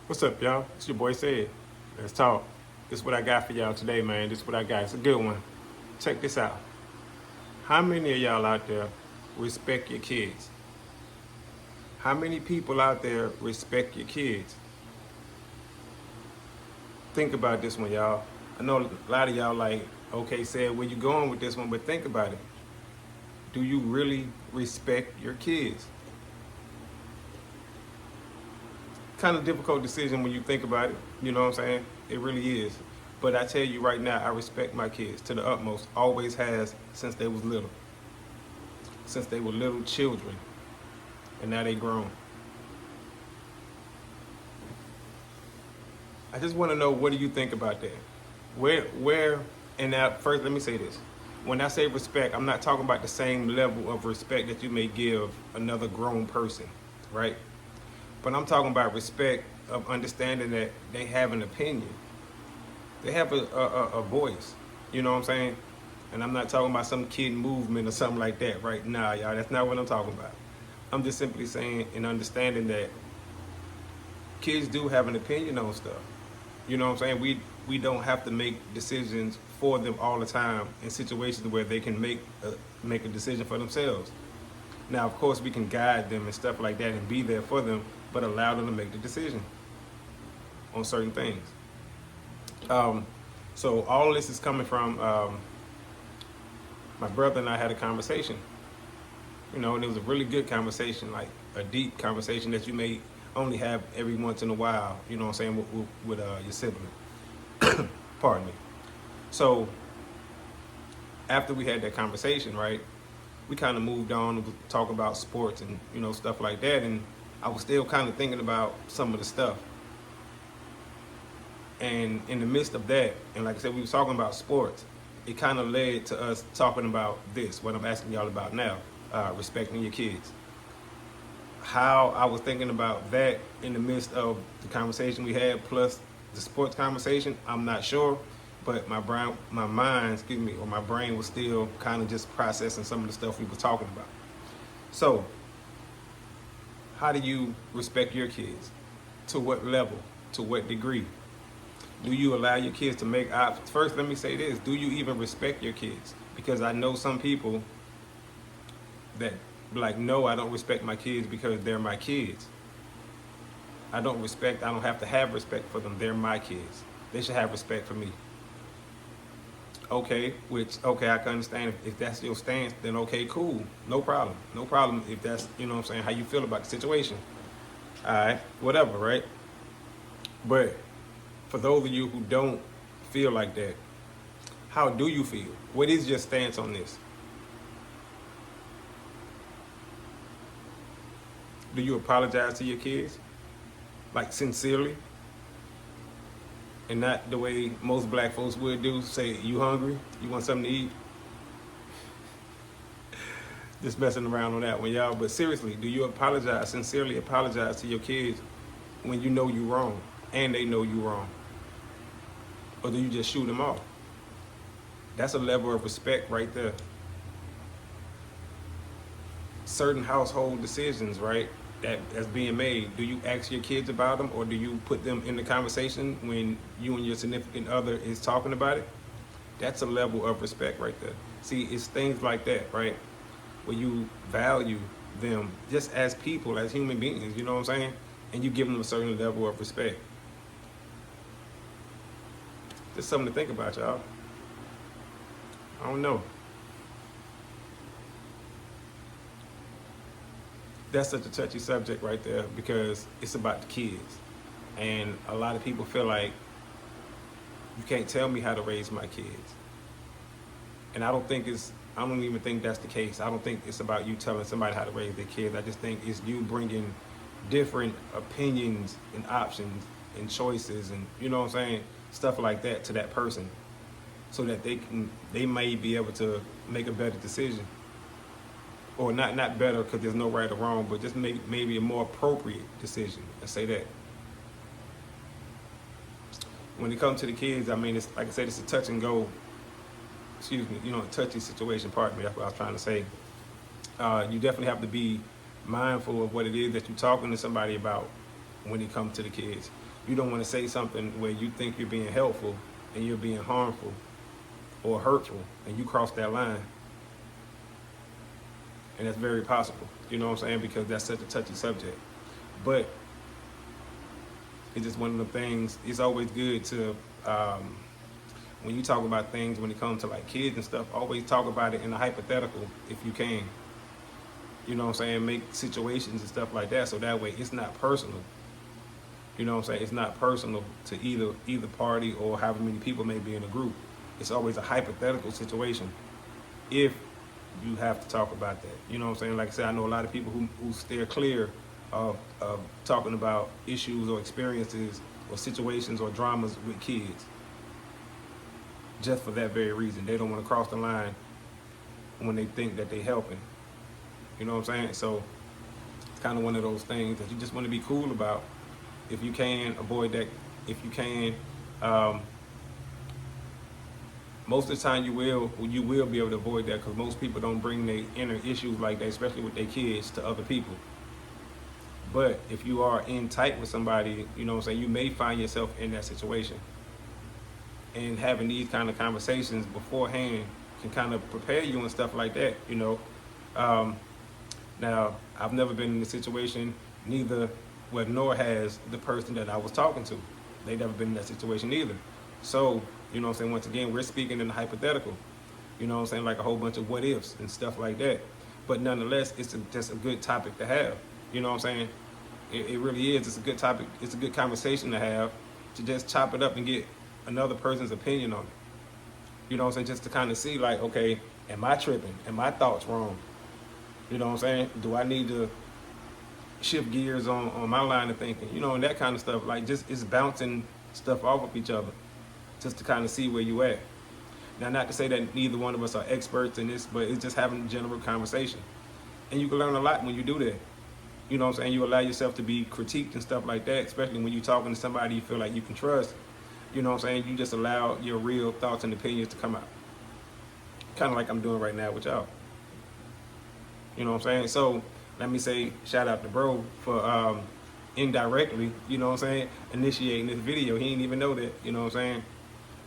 What's up, y'all? It's your boy Said. Let's talk. This is what I got for y'all today, man. This is what I got. It's a good one. Check this out. How many of y'all out there respect your kids? How many people out there respect your kids? Think about this one, y'all. I know a lot of y'all like, okay, Said, where you going with this one? But think about it. Do you really respect your kids? Kind of difficult decision when you think about it. You know what I'm saying? It really is. But I tell you right now, I respect my kids to the utmost. Always has since they was little. Since they were little children. And now they grown. I just want to know, what do you think about that? And now first let me say this. When I say respect, I'm not talking about the same level of respect that you may give another grown person, right? But I'm talking about respect of understanding that they have an opinion. They have a voice. You know what I'm saying? And I'm not talking about some kid movement or something like that, right? Nah, y'all, that's not what I'm talking about. I'm just simply saying and understanding that kids do have an opinion on stuff. You know what I'm saying? We don't have to make decisions for them all the time in situations where they can make a decision for themselves. Now, of course, we can guide them and stuff like that and be there for them, but allow them to make the decision on certain things. So all of this is coming from my brother and I had a conversation. You know, and it was a really good conversation, like a deep conversation that you may only have every once in a while, you know what I'm saying, with your sibling. Pardon me. So after we had that conversation, right, we kind of moved on to talk about sports and, you know, stuff like that. And I was still kind of thinking about some of the stuff. And in the midst of that, and like I said, we were talking about sports, it kind of led to us talking about this, what I'm asking y'all about now, respecting your kids. How I was thinking about that in the midst of the conversation we had, plus the sports conversation, I'm not sure. But my brain was still kind of just processing some of the stuff we were talking about. So, how do you respect your kids? To what level? To what degree? Do you allow your kids to make options? First, let me say this. Do you even respect your kids? Because I know some people that be like, no, I don't respect my kids because they're my kids. I don't have to have respect for them. They're my kids. They should have respect for me. Okay, I can understand if that's your stance, then okay, cool. No problem. No problem if that's, you know what I'm saying, how you feel about the situation. All right, whatever, right? But for those of you who don't feel like that, how do you feel? What is your stance on this? Do you apologize to your kids? Like sincerely? And not the way most black folks would do, say, you hungry? You want something to eat? Just messing around on that one, y'all. But seriously, do you sincerely apologize to your kids when you know you're wrong and they know you're wrong? Or do you just shoot them off? That's a level of respect right there. Certain household decisions, right, that's being made, do you ask your kids about them, or do you put them in the conversation when you and your significant other is talking about it? That's a level of respect right there. See, it's things like that, right, where you value them just as people, as human beings, you know what I'm saying? And you give them a certain level of respect. Just something to think about, y'all. I don't know. That's such a touchy subject right there because it's about the kids. And a lot of people feel like you can't tell me how to raise my kids. And I don't even think that's the case. I don't think it's about you telling somebody how to raise their kids. I just think it's you bringing different opinions and options and choices and, you know what I'm saying, stuff like that to that person so that they may be able to make a better decision. Or not better because there's no right or wrong, but just maybe a more appropriate decision. Let's say that. When it comes to the kids, I mean, it's like I said, it's a touch and go. Excuse me, a touchy situation. Pardon me. That's what I was trying to say. You definitely have to be mindful of what it is that you're talking to somebody about when it comes to the kids. You don't want to say something where you think you're being helpful and you're being harmful or hurtful, and you cross that line. And that's very possible, you know what I'm saying? Because that's such a touchy subject. But it's just one of the things, it's always good to, when you talk about things, when it comes to like kids and stuff, always talk about it in a hypothetical if you can. You know what I'm saying? Make situations and stuff like that so that way it's not personal. You know what I'm saying? It's not personal to either party or however many people may be in a group. It's always a hypothetical situation if you have to talk about that. You know what I'm saying? Like I said, I know a lot of people who steer clear of talking about issues or experiences or situations or dramas with kids just for that very reason. They don't want to cross the line when they think that they're helping. You know what I'm saying? So it's kind of one of those things that you just want to be cool about. If you can, avoid that. If you can, most of the time you will be able to avoid that, because most people don't bring their inner issues like that, especially with their kids, to other people. But if you are in tight with somebody, you know what I'm saying, you may find yourself in that situation. And having these kind of conversations beforehand can kind of prepare you and stuff like that, you know. Now, I've never been in a situation, nor has the person that I was talking to. They never been in that situation either. So, you know what I'm saying, once again, we're speaking in the hypothetical. You know what I'm saying, like a whole bunch of what ifs and stuff like that. But nonetheless, it's just a good topic to have. You know what I'm saying? It really is. It's a good topic. It's a good conversation to have, to just chop it up and get another person's opinion on it. You know what I'm saying? Just to kind of see, like, okay, am I tripping? Am my thoughts wrong? You know what I'm saying? Do I need to shift gears on my line of thinking? You know, and that kind of stuff. Like, just it's bouncing stuff off of each other just to kind of see where you at. Now, not to say that neither one of us are experts in this, but it's just having a general conversation. And you can learn a lot when you do that. You know what I'm saying? You allow yourself to be critiqued and stuff like that, especially when you're talking to somebody you feel like you can trust. You know what I'm saying? You just allow your real thoughts and opinions to come out. Kind of like I'm doing right now with y'all. You know what I'm saying? So let me say shout out to bro for indirectly, you know what I'm saying, initiating this video. He didn't even know that, you know what I'm saying?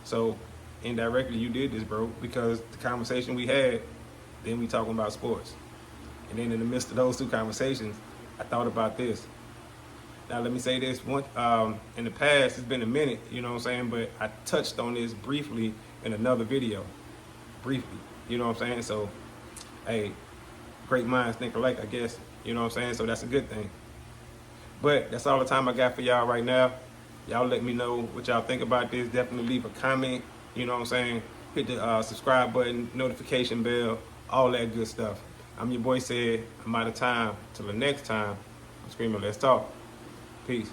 So indirectly you did this, bro, because the conversation we had, then we talking about sports. And then in the midst of those two conversations, I thought about this. Now let me say this, in the past, it's been a minute, you know what I'm saying, but I touched on this briefly in another video. Briefly, you know what I'm saying? So, hey, great minds think alike, I guess. You know what I'm saying? So that's a good thing. But that's all the time I got for y'all right now. Y'all let me know what y'all think about this. Definitely leave a comment. You know what I'm saying? Hit the subscribe button, notification bell, all that good stuff. I'm your boy Said. I'm out of time. Till the next time, I'm screaming, let's talk. Peace.